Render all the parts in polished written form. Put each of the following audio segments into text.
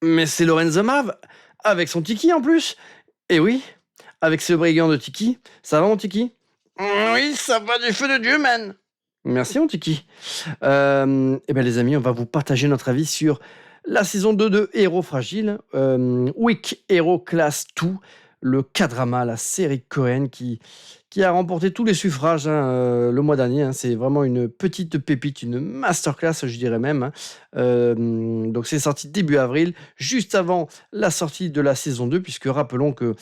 Mais c'est Lorenzo Marv, avec son Tiki en plus. Et oui, avec ce brigand de Tiki. Ça va mon Tiki? Oui, ça va du feu de Dieu, man. Merci mon Tiki. Eh bien les amis, on va vous partager notre avis sur la saison 2 de Héros Fragile, Weak Hero Class 2, le K-drama, la série Cohen qui a remporté tous les suffrages le mois dernier. C'est vraiment une petite pépite, une masterclass, je dirais même. Donc c'est sorti début avril, juste avant la sortie de la saison 2, puisque rappelons que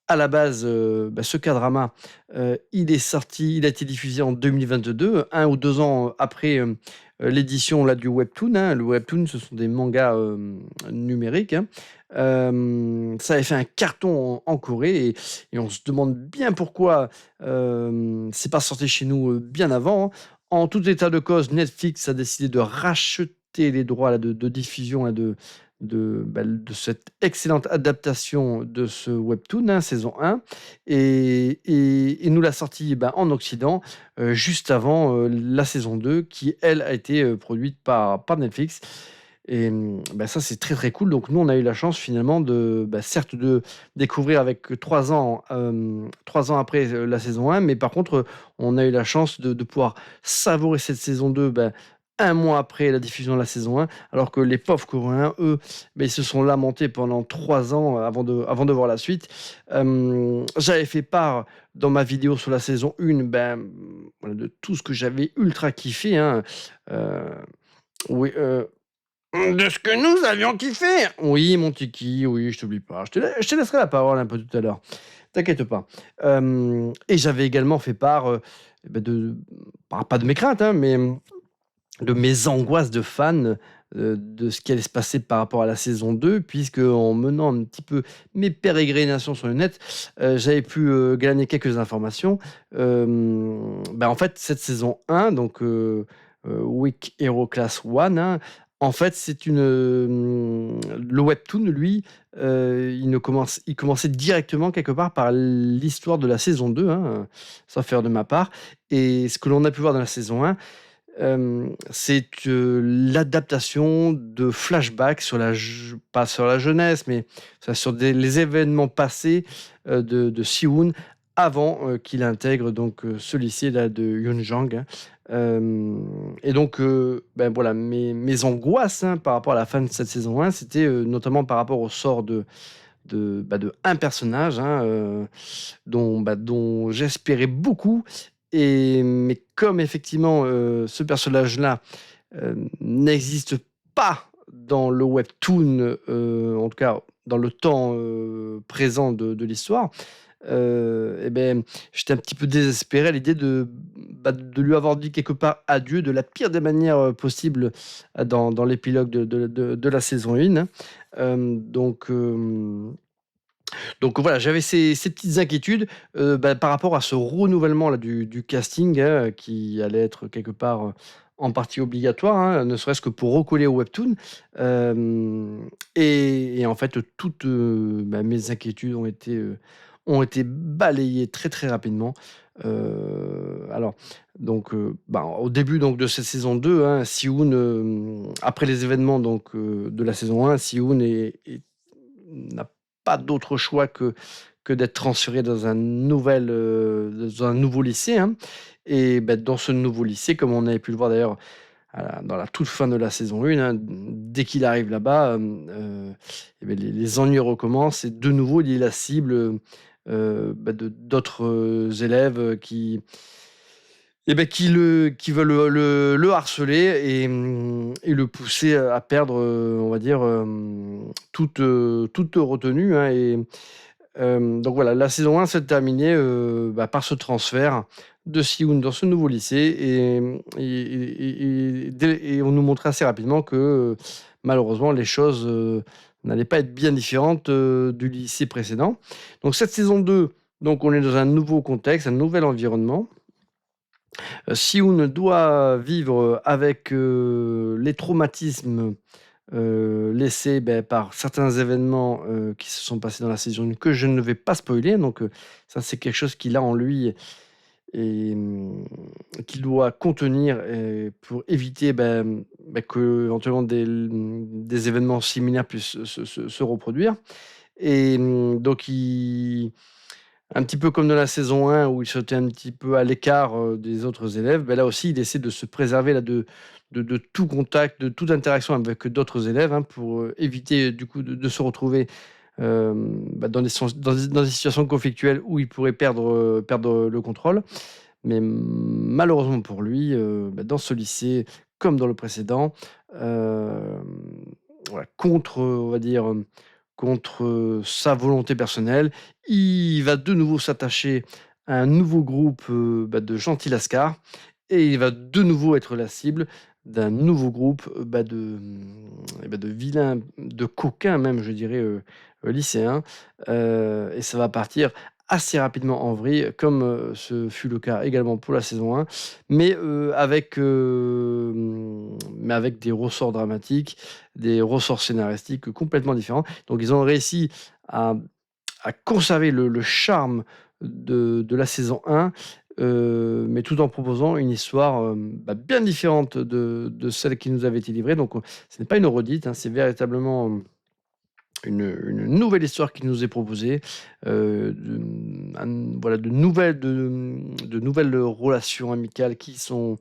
à la base, ce K-drama, il a été diffusé en 2022, 1 ou 2 ans après, l'édition là du webtoon. Le webtoon, ce sont des mangas, numériques. Ça avait fait un carton en Corée et on se demande bien pourquoi, c'est pas sorti chez nous, bien avant. En tout état de cause, Netflix a décidé de racheter les droits là de diffusion là de cette excellente adaptation de ce webtoon, saison 1 et nous l'a sorti, en Occident, juste avant, la saison 2 qui, elle, a été, produite par Netflix et ça, c'est très, très cool. Donc nous, on a eu la chance finalement certes de découvrir avec 3 ans après, la saison 1, mais par contre, on a eu la chance de pouvoir savourer cette saison 2, 1 mois après la diffusion de la saison 1, alors que les pauvres Coréens, eux, ils se sont lamentés pendant 3 ans avant de voir la suite. J'avais fait part dans ma vidéo sur la saison 1, voilà, de tout ce que j'avais ultra kiffé, hein. Heu, oui, de ce que nous avions kiffé! Oui, mon Tiki, oui, je t'oublie pas. Je te laisserai la parole un peu tout à l'heure. T'inquiète pas. Et j'avais également fait part, de pas de mes craintes, mais de mes angoisses de fan, de ce qui allait se passer par rapport à la saison 2, puisque en menant un petit peu mes pérégrinations sur le net, j'avais pu, glaner quelques informations. En fait, cette saison 1, donc Weak Hero Class 1, en fait, c'est le webtoon, lui, il commençait directement quelque part par l'histoire de la saison 2, sauf erreur de ma part, et ce que l'on a pu voir dans la saison 1, c'est, l'adaptation de flashbacks sur pas sur la jeunesse, mais sur les événements passés, de Siwoon avant, qu'il intègre donc, ce lycée-là de Yunjang, et donc, voilà, mes angoisses, par rapport à la fin de cette saison 1, c'était, notamment par rapport au sort de un personnage, dont j'espérais beaucoup mais comme effectivement, ce personnage-là, n'existe pas dans le webtoon, en tout cas dans le temps, présent de l'histoire, j'étais un petit peu désespéré à l'idée de lui avoir dit quelque part adieu de la pire des manières, possibles, dans l'épilogue de la saison 1, donc voilà, j'avais ces petites inquiétudes, par rapport à ce renouvellement là du casting, qui allait être quelque part, en partie obligatoire, ne serait-ce que pour recoller au webtoon. Et en fait, toutes, mes inquiétudes ont été balayées très, très rapidement. Alors donc, au début donc de cette saison 2, Sihoon, après les événements donc, de la saison 1, Sihoon n'a pas d'autre choix que d'être transféré dans un nouveau lycée, et dans ce nouveau lycée, comme on avait pu le voir d'ailleurs dans la toute fin de la saison 1, dès qu'il arrive là-bas, les ennuis recommencent et de nouveau il est la cible, de d'autres, élèves qui veulent le harceler et le pousser à perdre, on va dire, toute retenue, donc voilà, la saison 1 s'est terminée, par ce transfert de Sihoon dans ce nouveau lycée et on nous montrait assez rapidement que, malheureusement les choses, n'allaient pas être bien différentes, du lycée précédent. Donc cette saison 2, donc on est dans un nouveau contexte, un nouvel environnement. Sihoon doit vivre avec, les traumatismes, laissés, par certains événements, qui se sont passés dans la saison 1 que je ne vais pas spoiler. Donc, ça, c'est quelque chose qu'il a en lui et qu'il doit contenir pour éviter que éventuellement des événements similaires puissent se reproduire. Et donc un petit peu comme dans la saison 1 où il se tenait un petit peu à l'écart des autres élèves, là aussi il essaie de se préserver là, de tout contact, de toute interaction avec d'autres élèves, hein, pour éviter du coup de se retrouver dans des situations conflictuelles où il pourrait perdre le contrôle. Mais malheureusement pour lui, dans ce lycée, comme dans le précédent, hem, voilà, on va dire, contre sa volonté personnelle, il va de nouveau s'attacher à un nouveau groupe, de gentils lascars, et il va de nouveau être la cible d'un nouveau groupe, de vilains, de coquins même, je dirais, lycéens, et ça va partir assez rapidement en vrille, comme ce fut le cas également pour la saison 1, mais avec des ressorts dramatiques, des ressorts scénaristiques complètement différents. Donc ils ont réussi à conserver le charme de la saison 1, mais tout en proposant une histoire, bien différente de celle qui nous avait été livrée. Donc ce n'est pas une redite, hein, c'est véritablement une nouvelle histoire qui nous est proposée, voilà, de nouvelles relations amicales qui sont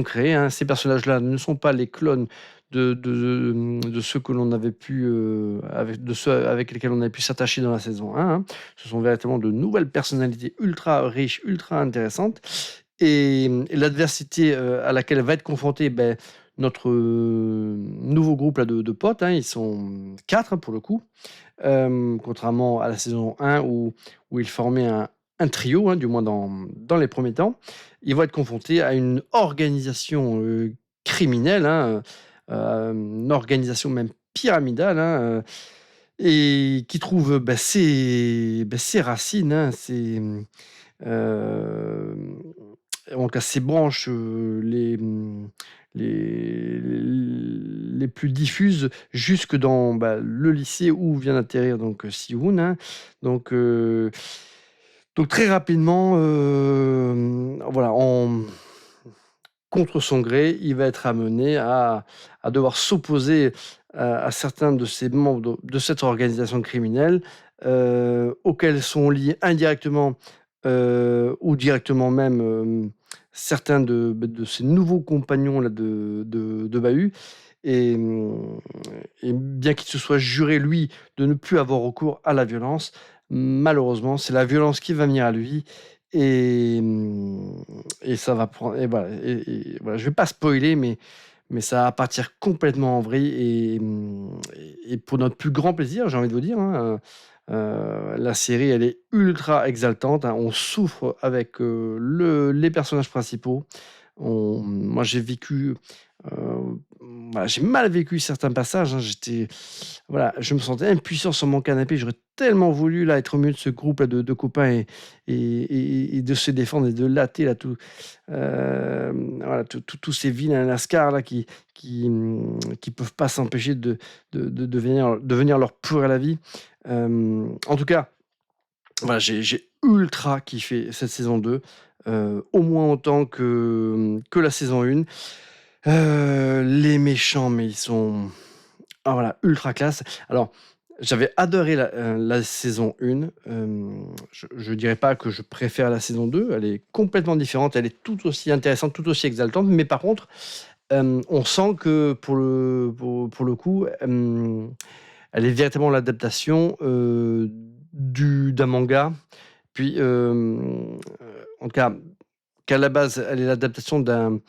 créées, hein. Ces personnages-là ne sont pas les clones de ceux que l'on avait pu, de ceux avec lesquels on avait pu s'attacher dans la saison 1, hein. Ce sont véritablement de nouvelles personnalités ultra riches, ultra intéressantes, et l'adversité, à laquelle va être confronté, notre, nouveau groupe là de potes, hein, ils sont 4 pour le coup, contrairement à la saison 1 où ils formaient un trio, hein, du moins dans les premiers temps. Ils vont être confrontés à une organisation, criminelle, hein, une organisation même pyramidale, hein, et qui trouve, ses racines, hein, donc à ses branches, les plus diffuses jusque dans, le lycée où vient d'atterrir donc Si-Woon, hein. Donc heu, donc très rapidement, voilà, contre son gré, il va être amené à devoir s'opposer à certains de ces membres de cette organisation criminelle, auxquels sont liés indirectement, ou directement même, certains de ses nouveaux compagnons là de bahut, et et bien qu'il se soit juré, lui, de ne plus avoir recours à la violence, malheureusement, c'est la violence qui va venir à lui, et et ça va prendre, et voilà, je vais pas spoiler, mais ça va partir complètement en vrille, et pour notre plus grand plaisir, j'ai envie de vous dire, hein, la série, elle est ultra exaltante, hein. On souffre avec, les personnages principaux. Moi, j'ai vécu, voilà, j'ai mal vécu certains passages, hein. Voilà, je me sentais impuissant sur mon canapé. J'aurais tellement voulu là être au milieu de ce groupe là de copains, et de se défendre et de latter là voilà, tous ces vilains lascars là qui peuvent pas s'empêcher de venir leur pourrir la vie. En tout cas, voilà, j'ai ultra kiffé cette saison 2, au moins autant que la saison 1. Les méchants, mais ils sont, voilà, ultra classe. Alors, j'avais adoré la saison 1, je dirais pas que je préfère la saison 2, elle est complètement différente, elle est tout aussi intéressante, tout aussi exaltante, mais par contre, on sent que pour le coup, elle est véritablement l'adaptation, d'un manga. Puis, en tout cas, qu'à la base, elle est l'adaptation d'un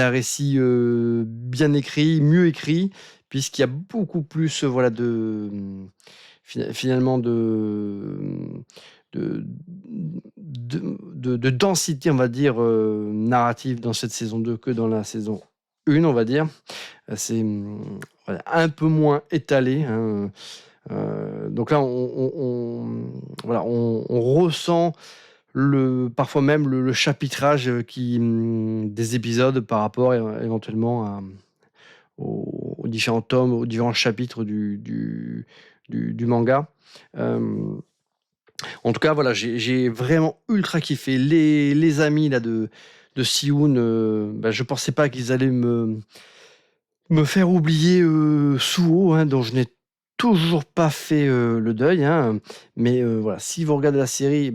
récit, bien écrit, mieux écrit, puisqu'il y a beaucoup plus, voilà, finalement de de densité, on va dire, narrative dans cette saison 2 que dans la saison 1, on va dire. C'est, voilà, un peu moins étalé, hein, donc là, voilà, on ressent parfois même le chapitrage, des épisodes par rapport éventuellement aux différents tomes, aux différents chapitres du manga. Hem En tout cas, voilà, j'ai vraiment ultra kiffé. Les amis là de Si-Hoon, je pensais pas qu'ils allaient me faire oublier Suho, hein, dont je n'ai toujours pas fait le deuil, hein. Mais voilà, si vous regardez la série,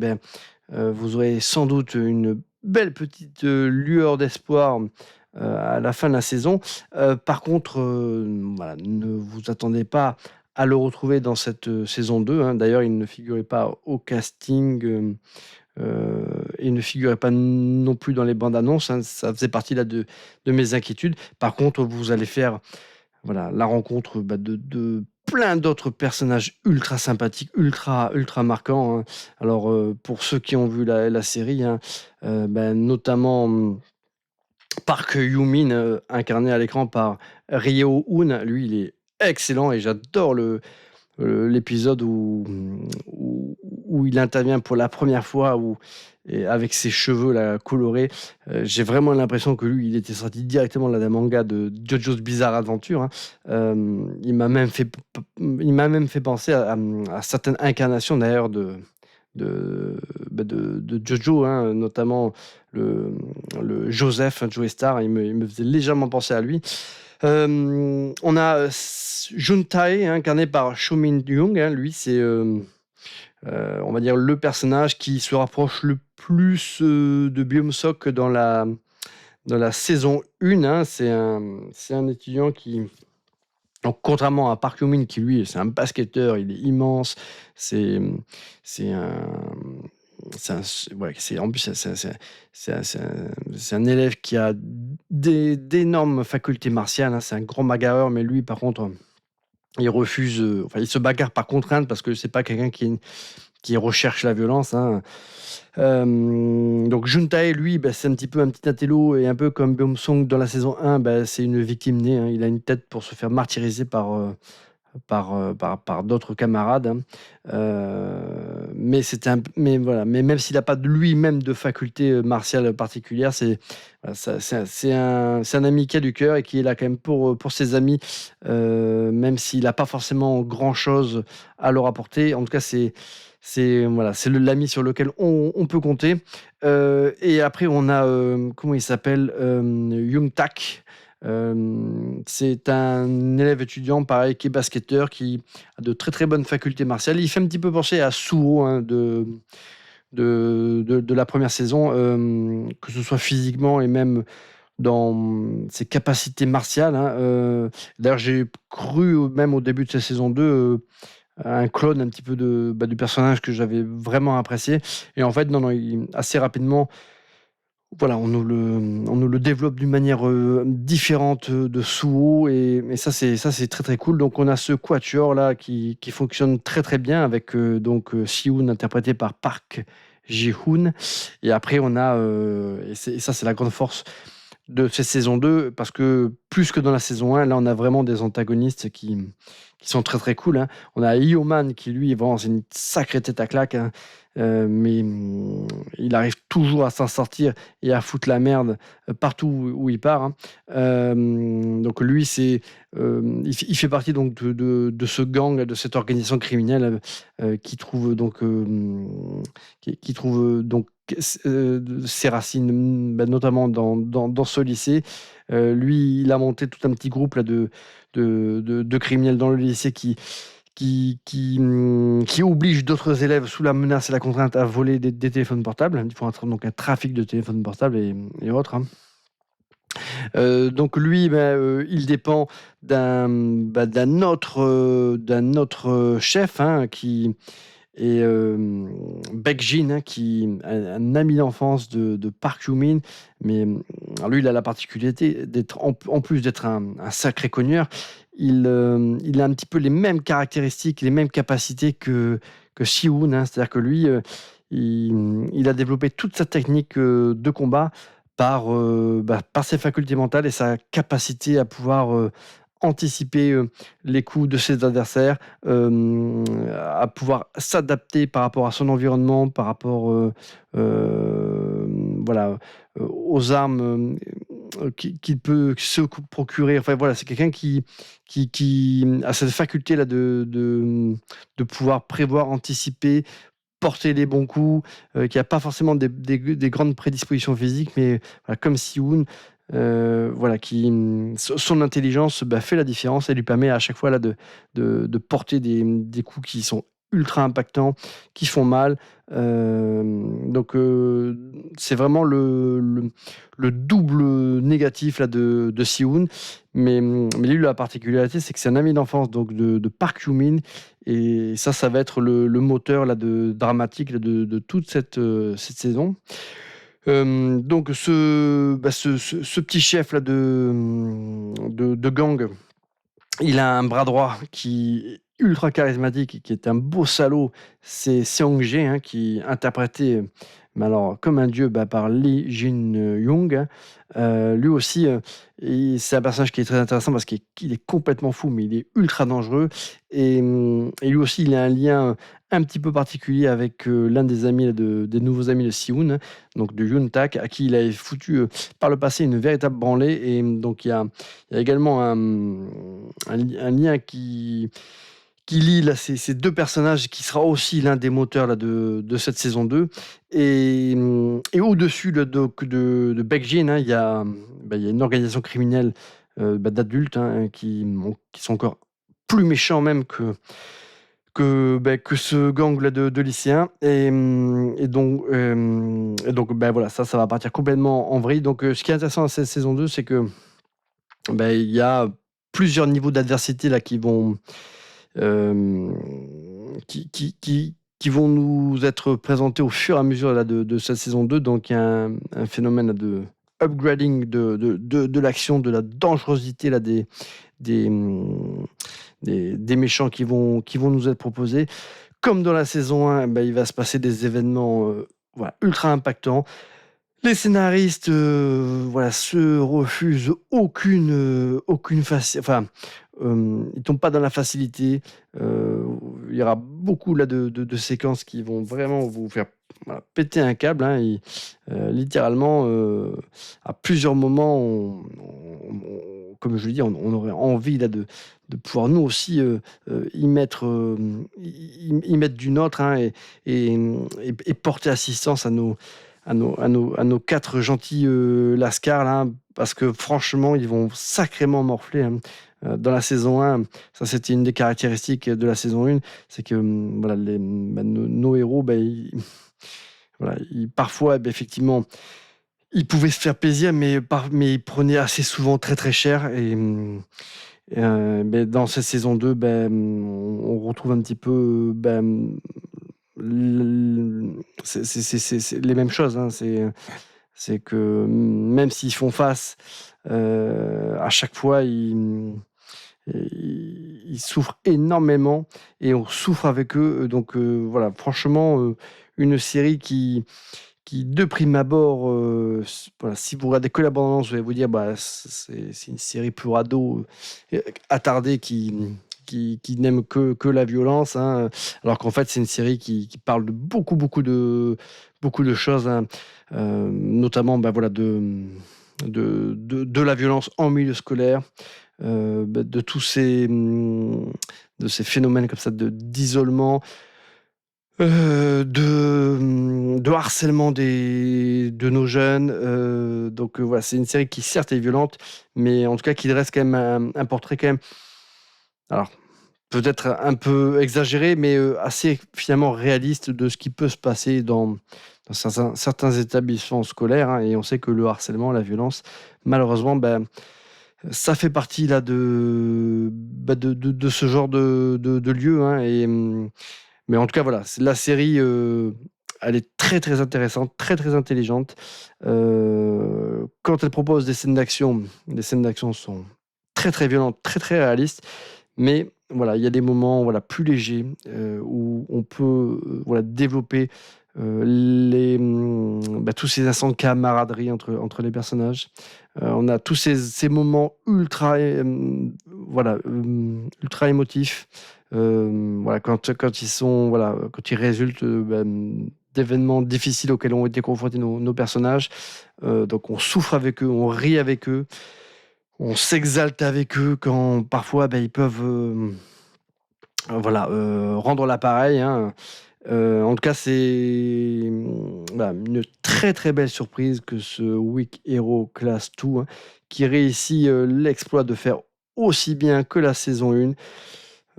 vous aurez sans doute une belle petite lueur d'espoir à la fin de la saison. Par contre, voilà, ne vous attendez pas à le retrouver dans cette saison 2, hein. D'ailleurs, il ne figurait pas au casting. Il ne figurait pas non plus dans les bandes annonces, hein. Ça faisait partie là de mes inquiétudes. Par contre, vous allez faire voilà, la rencontre de plein d'autres personnages ultra sympathiques, ultra marquants, hein. Alors, pour ceux qui ont vu la série, hein, notamment Park Yoo-min, incarné à l'écran par Ryo Hoon, lui, il est excellent et j'adore l'épisode où il intervient pour la première fois, et avec ses cheveux là, colorés. J'ai vraiment l'impression que lui, il était sorti directement là, d'un manga de JoJo's Bizarre Adventure, hein. Il m'a même fait penser à certaines incarnations d'ailleurs de Jojo, hein, notamment le, le Joseph, hein, Joey Star. Il me faisait légèrement penser à lui. On a Juntae, hein, incarné par Cho Min-young, hein. Lui, c'est, on va dire, le personnage qui se rapproche le plus de Byung-sok dans la saison 1, hein. C'est un étudiant qui, donc, contrairement à Park Yoo-min, qui lui, c'est un basketteur, il est immense, c'est, c'est un, ouais, en plus, c'est un élève qui a d'énormes facultés martiales, hein. C'est un grand bagarreur, mais lui, par contre, il refuse, enfin, il se bagarre par contrainte parce que c'est pas quelqu'un qui recherche la violence, hein. Donc Juntae, lui, c'est un petit peu un petit intello, et un peu comme Byung-sung dans la saison 1, c'est une victime née, hein. Il a une tête pour se faire martyriser par d'autres camarades, hein. Mais voilà, mais même s'il n'a pas de lui-même de faculté martiale particulière, voilà, c'est un ami qui a du cœur et qui est là quand même pour ses amis, même s'il n'a pas forcément grand-chose à leur apporter. En tout cas, voilà, c'est l'ami sur lequel on peut compter. Et après, on a, comment il s'appelle, Young Tak. C'est un élève étudiant, pareil, qui est basketteur, qui a de très très bonnes facultés martiales. Il fait un petit peu penser à Suho, hein, de la première saison, que ce soit physiquement et même dans ses capacités martiales, hein. D'ailleurs, j'ai cru, même au début de cette saison 2, un clone un petit peu du personnage que j'avais vraiment apprécié. Et en fait, non, non, assez rapidement, voilà, on nous le développe d'une manière différente de Suho, et ça c'est très très cool. Donc on a ce quatuor là qui fonctionne très très bien avec Si-Hoon interprété par Park Ji-hoon, et après on a et ça c'est la grande force de cette saison 2, parce que plus que dans la saison 1, là on a vraiment des antagonistes qui sont très très cool, hein. On a Ioman qui lui vraiment c'est une sacrée tête à claque, hein. Mais il arrive toujours à s'en sortir et à foutre la merde partout où il part, hein. Donc lui il fait partie donc de ce gang, de cette organisation criminelle qui trouve donc ses racines, notamment dans ce lycée. Lui, il a monté tout un petit groupe là, de criminels dans le lycée qui oblige d'autres élèves sous la menace et la contrainte à voler des téléphones portables. Ils font donc un trafic de téléphones portables et autres, hein. Donc lui, il dépend d'un autre chef, hein, qui est Baek-jin, hein, qui un ami d'enfance de Park Yoo-min. Mais alors lui, il a la particularité d'être, en plus d'être un sacré cogneur, il a un petit peu les mêmes caractéristiques, les mêmes capacités que Si-Hoon, hein. C'est-à-dire que lui, il a développé toute sa technique de combat par ses facultés mentales et sa capacité à pouvoir anticiper les coups de ses adversaires, à pouvoir s'adapter par rapport à son environnement, par rapport voilà, aux armes qu'il peut se procurer. Enfin voilà, c'est quelqu'un qui a cette faculté là de pouvoir prévoir, anticiper porter les bons coups, qui a pas forcément des grandes prédispositions physiques, mais voilà, comme Si-Hoon, voilà, son intelligence fait la différence et lui permet à chaque fois là, de porter des coups qui sont ultra impactants, qui font mal. Donc, c'est vraiment le double négatif là, de Si-Hoon. Mais lui, la particularité, c'est que c'est un ami d'enfance donc de Park Yoo-min. Et ça va être le moteur là, dramatique là, de toute cette saison. Donc ce petit chef là de gang, il a un bras droit qui est ultra charismatique et qui est un beau salaud. C'est Seong-jae, hein, qui est interprété, mais alors comme un dieu, par Lee Jin-young, hein. Lui aussi, c'est un personnage qui est très intéressant parce qu'il est complètement fou, mais il est ultra dangereux. Et lui aussi, il a un lien un petit peu particulier avec l'un des amis des nouveaux amis de Si-Hoon, hein, donc de Yoon-tak, à qui il avait foutu par le passé une véritable branlée. Et donc il y a également un lien qui lie là, ces deux personnages, qui sera aussi l'un des moteurs là, de cette saison 2. Et au-dessus de Baekjin, hein, il y a une organisation criminelle d'adultes, hein, qui sont encore plus méchants même que ce gang là, de lycéens. Et donc voilà, ça va partir complètement en vrille. Donc ce qui est intéressant dans cette saison 2, c'est que il y a plusieurs niveaux d'adversité là euh, qui vont nous être présentés au fur et à mesure là, de cette saison 2. Donc il y a un phénomène là, de upgrading de l'action, de la dangerosité là, des méchants qui vont nous être proposés. Comme dans la saison 1, il va se passer des événements voilà, ultra impactants. Les scénaristes voilà, se refusent aucune facilité. Enfin, ils tombent pas dans la facilité. Il y aura beaucoup là, de séquences qui vont vraiment vous faire voilà, péter un câble, hein. Littéralement, à plusieurs moments, comme je le dis, on aurait envie là, de pouvoir nous aussi y mettre du nôtre, hein, et porter assistance à nos quatre gentils lascars là, hein, parce que franchement, ils vont sacrément morfler, hein. Dans la saison 1, ça c'était une des caractéristiques de la saison 1, c'est que voilà, nos héros, voilà, parfois, effectivement, ils pouvaient se faire plaisir, mais ils prenaient assez souvent très très cher. Dans cette saison 2, on retrouve un petit peu c'est les mêmes choses, hein. C'est que même s'ils font face, à chaque fois, ils souffrent énormément et on souffre avec eux. Donc voilà, franchement, une série qui de prime abord, voilà, si vous regardez que la bande-annonce, vous allez vous dire, c'est une série pour ados attardés qui n'aiment que la violence, hein, alors qu'en fait, c'est une série qui parle de beaucoup de choses, hein, notamment voilà, de la violence en milieu scolaire, de tous de ces phénomènes comme ça d'isolement, de harcèlement de nos jeunes. Donc voilà, c'est une série qui certes est violente, mais en tout cas qui reste quand même un portrait quand même, alors peut-être un peu exagéré, mais assez finalement réaliste de ce qui peut se passer dans certains établissements scolaires, hein. Et on sait que le harcèlement, la violence, malheureusement, ça fait partie là de ce genre de lieu, hein. Mais en tout cas, voilà, la série, elle est très très intéressante, très très intelligente. Quand elle propose des scènes d'action, les scènes d'action sont très très violentes, très très réalistes. Mais voilà, il y a des moments voilà, plus légers, où on peut voilà, développer tous ces instants de camaraderie entre les personnages. On a tous ces moments voilà, ultra émotifs. Voilà, quand ils sont, voilà, quand ils résultent d'événements difficiles auxquels ont été confrontés nos personnages. Donc on souffre avec eux, on rit avec eux, on s'exalte avec eux quand parfois ils peuvent voilà, rendre l'appareil, hein. En tout cas, c'est une très très belle surprise que ce Weak Hero Class 2, qui réussit l'exploit de faire aussi bien que la saison 1.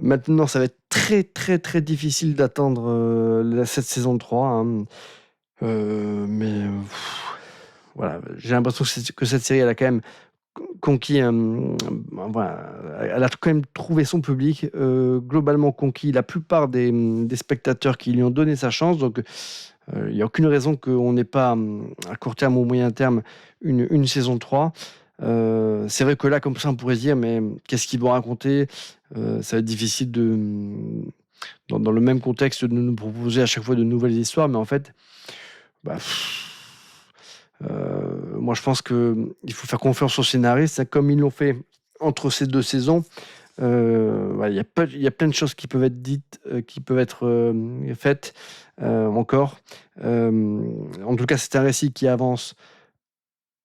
Maintenant, ça va être très très très difficile d'attendre cette saison 3, hein. Mais voilà, j'ai l'impression que cette série, elle a quand même conquis, voilà, elle a quand même trouvé son public, globalement conquis la plupart des spectateurs qui lui ont donné sa chance. Donc, il n'y a aucune raison qu'on n'ait pas, à court terme ou moyen terme, une saison 3. C'est vrai que là, comme ça, on pourrait se dire, mais qu'est-ce qu'ils vont raconter? Ça va être difficile dans le même contexte, de nous proposer à chaque fois de nouvelles histoires, mais en fait, bah, moi, je pense qu'il faut faire confiance aux scénaristes, comme ils l'ont fait entre ces 2 saisons. Voilà, il y a plein de choses qui peuvent être dites, qui peuvent être faites encore. En tout cas, c'est un récit qui avance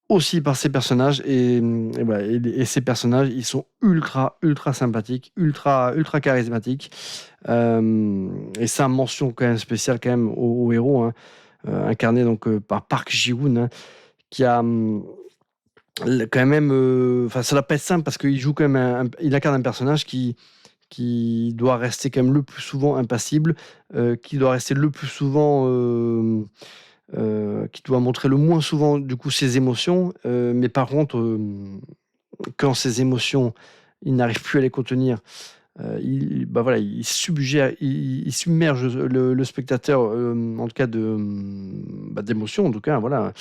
aussi par ces personnages, et voilà, et ces personnages, ils sont ultra, ultra sympathiques, ultra, ultra charismatiques. Et ça, mention quand même spéciale quand même au héros, hein, incarné donc par Park Ji-woon, hein, qui a quand même, enfin, ça doit pas être simple parce qu'il joue quand même il incarne un personnage qui doit rester quand même le plus souvent impassible, qui doit rester le plus souvent, qui doit montrer le moins souvent du coup ses émotions, mais par contre, quand ses émotions, il n'arrive plus à les contenir, voilà, il submerge le spectateur, en tout cas d'émotions, en tout cas, voilà.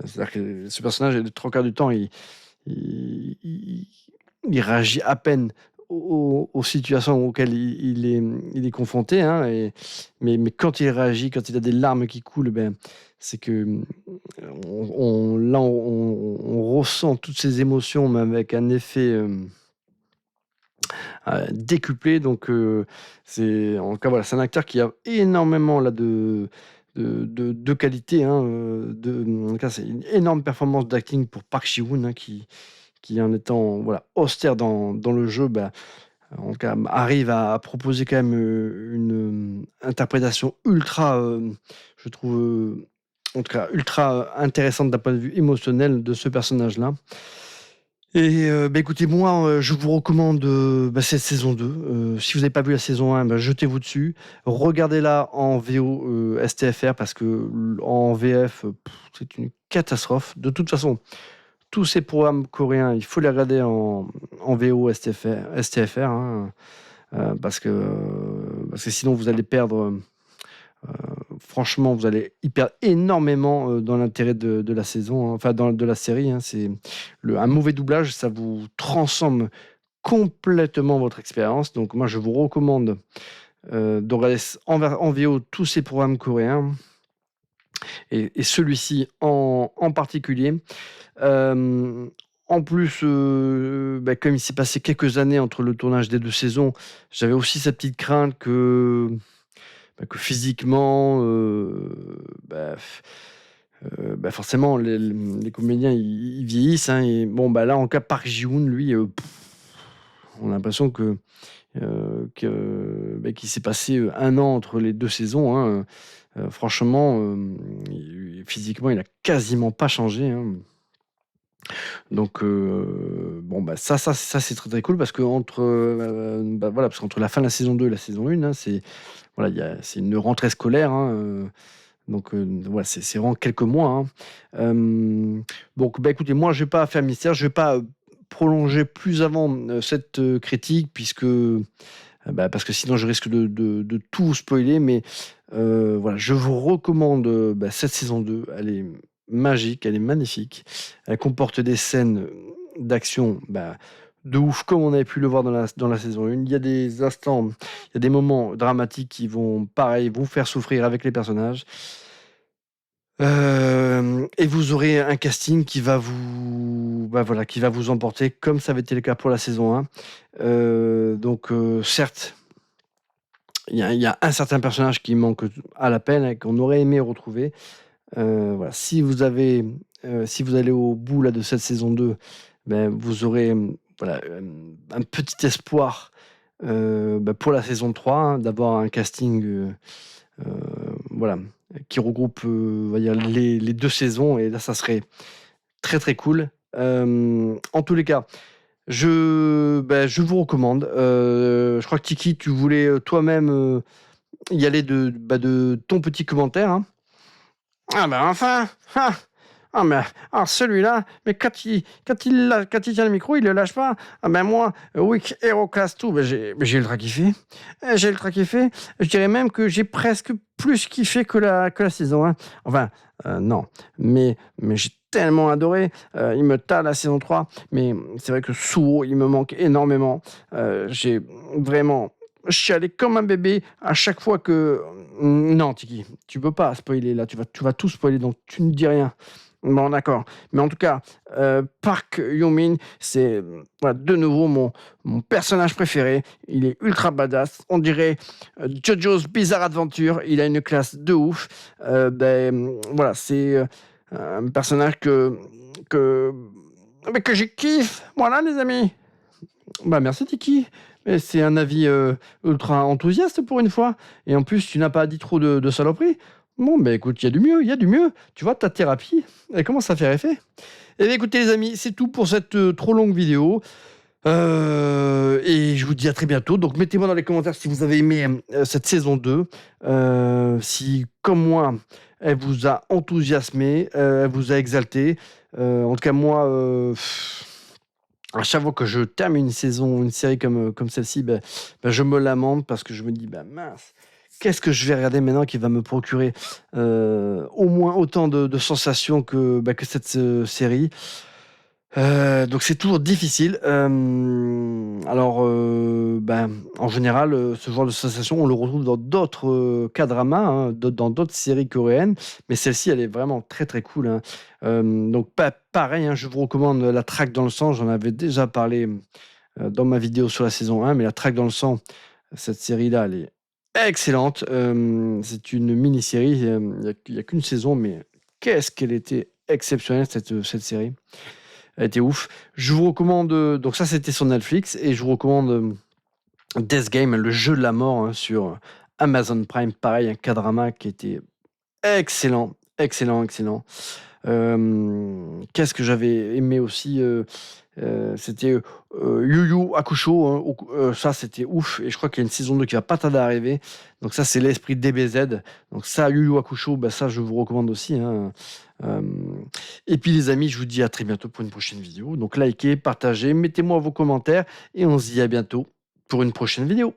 C'est-à-dire que ce personnage, les 3 quarts du temps, il il il réagit à peine aux situations auxquelles il est confronté, hein, mais quand il réagit, quand il a des larmes qui coulent, ben, c'est que, on ressent toutes ces émotions, mais avec un effet, décuplé. Donc c'est en tout cas, voilà, c'est un acteur qui a énormément là de qualité, hein, en tout cas, c'est une énorme performance d'acting pour Park Ji-woon, hein, qui en étant, voilà, austère dans le jeu, bah, en tout cas, arrive à proposer quand même, une interprétation ultra, je trouve, en tout cas ultra intéressante d'un point de vue émotionnel de ce personnage-là. Et écoutez, moi, je vous recommande, cette saison 2. Si vous n'avez pas vu la saison 1, jetez-vous dessus. Regardez-la en VO, STFR, parce que en VF, c'est une catastrophe. De toute façon, tous ces programmes coréens, il faut les regarder en VO STFR, hein, parce que sinon vous allez perdre, franchement, vous allez y perdre énormément, dans l'intérêt de la saison, hein, enfin de la série, hein. Un mauvais doublage, ça vous transforme complètement votre expérience. Donc moi, je vous recommande, de regarder en VO tous ces programmes coréens, et celui-ci en particulier. En plus, comme il s'est passé quelques années entre le tournage des 2 saisons, j'avais aussi cette petite crainte que physiquement, forcément les comédiens ils vieillissent, hein. Et bon, là, en cas, Park Ji-woon, lui, on a l'impression qu'il s'est passé 1 an entre les 2 saisons, hein. Franchement, physiquement, il a quasiment pas changé, hein. Donc ça c'est très, très cool, parce qu'entre, voilà, parce qu'entre la fin de la saison 2 et la saison 1, hein, voilà, c'est une rentrée scolaire, hein, donc voilà, c'est vraiment quelques mois, hein. Donc écoutez, moi je vais pas faire mystère, je vais pas, prolonger plus avant, cette, critique, puisque, parce que sinon je risque de tout spoiler. Mais voilà, je vous recommande, cette saison 2. Elle est magique, elle est magnifique. Elle comporte des scènes d'action, de ouf, comme on avait pu le voir dans la saison 1. Il y a des instants, il y a des moments dramatiques qui vont, pareil, vous faire souffrir avec les personnages. Et vous aurez un casting qui va voilà, qui va vous emporter, comme ça avait été le cas pour la saison 1. Donc certes, il y a un certain personnage qui manque à l'appel, hein, qu'on aurait aimé retrouver. Voilà, si vous allez au bout là de cette saison 2, vous aurez, voilà, un petit espoir, pour la saison 3, hein, d'avoir un casting, voilà, qui regroupe, on va dire les 2 saisons et là, ça serait très, très cool. En tous les cas, je vous recommande. Je crois que Tiki, tu voulais, toi-même, y aller de ton petit commentaire, hein? Ah ben enfin! Ah! Ah mais alors celui-là, mais quand il tient le micro, il le lâche pas. Ah ben moi, Week Hero Class 2, j'ai ultra kiffé. J'ai ultra kiffé. Je dirais même que j'ai presque plus kiffé que la saison 1. Enfin, non, mais j'ai tellement adoré. Il me tarde la saison 3, mais c'est vrai que Suo, il me manque énormément. J'ai vraiment chialé comme un bébé à chaque fois que... Non, Tiki, tu peux pas spoiler là, tu vas tout spoiler, donc tu ne dis rien. Bon, d'accord. Mais en tout cas, Park Yoon-min, c'est voilà, de nouveau mon personnage préféré. Il est ultra badass. On dirait JoJo's Bizarre Adventure. Il a une classe de ouf. Voilà, c'est un personnage que, que j'ai kiffe. Voilà, les amis. Bah, merci, Tiki. Mais c'est un avis ultra enthousiaste pour une fois. Et en plus, tu n'as pas dit trop de saloperies. Bon, bah écoute, il y a du mieux, il y a du mieux. Tu vois, ta thérapie, elle commence à faire effet. Eh bien, écoutez, les amis, c'est tout pour cette trop longue vidéo. Et je vous dis à très bientôt. Donc, mettez-moi dans les commentaires si vous avez aimé cette saison 2. Si, comme moi, elle vous a enthousiasmé, elle vous a exalté. En tout cas, moi, à chaque fois que je termine une saison, une série comme celle-ci, je me lamente parce que je me dis, mince, qu'est-ce que je vais regarder maintenant qui va me procurer au moins autant de sensations que cette série. Donc c'est toujours difficile. En général, ce genre de sensation, on le retrouve dans d'autres K-dramas, hein, dans d'autres séries coréennes, mais celle-ci, elle est vraiment très très cool, hein. Donc pareil, hein, je vous recommande La Traque dans le sang. J'en avais déjà parlé dans ma vidéo sur la saison 1, mais La Traque dans le sang, cette série-là, elle est excellente. C'est une mini-série, il y a qu'une saison, mais qu'est-ce qu'elle était exceptionnelle cette série. Elle était ouf. Je vous recommande, donc ça c'était sur Netflix, et je vous recommande Death Game, le jeu de la mort, hein, sur Amazon Prime. Pareil, un K-drama qui était excellent, excellent, excellent. Qu'est-ce que j'avais aimé aussi, c'était Yu Yu Hakusho, hein, ça c'était ouf, et je crois qu'il y a une saison 2 qui va pas tarder à arriver. Donc ça, c'est l'esprit DBZ. Donc ça, Yu Yu Hakusho, ça je vous recommande aussi, hein. Euh, et puis les amis, je vous dis à très bientôt pour une prochaine vidéo. Donc likez, partagez, mettez-moi vos commentaires, et on se dit à bientôt pour une prochaine vidéo.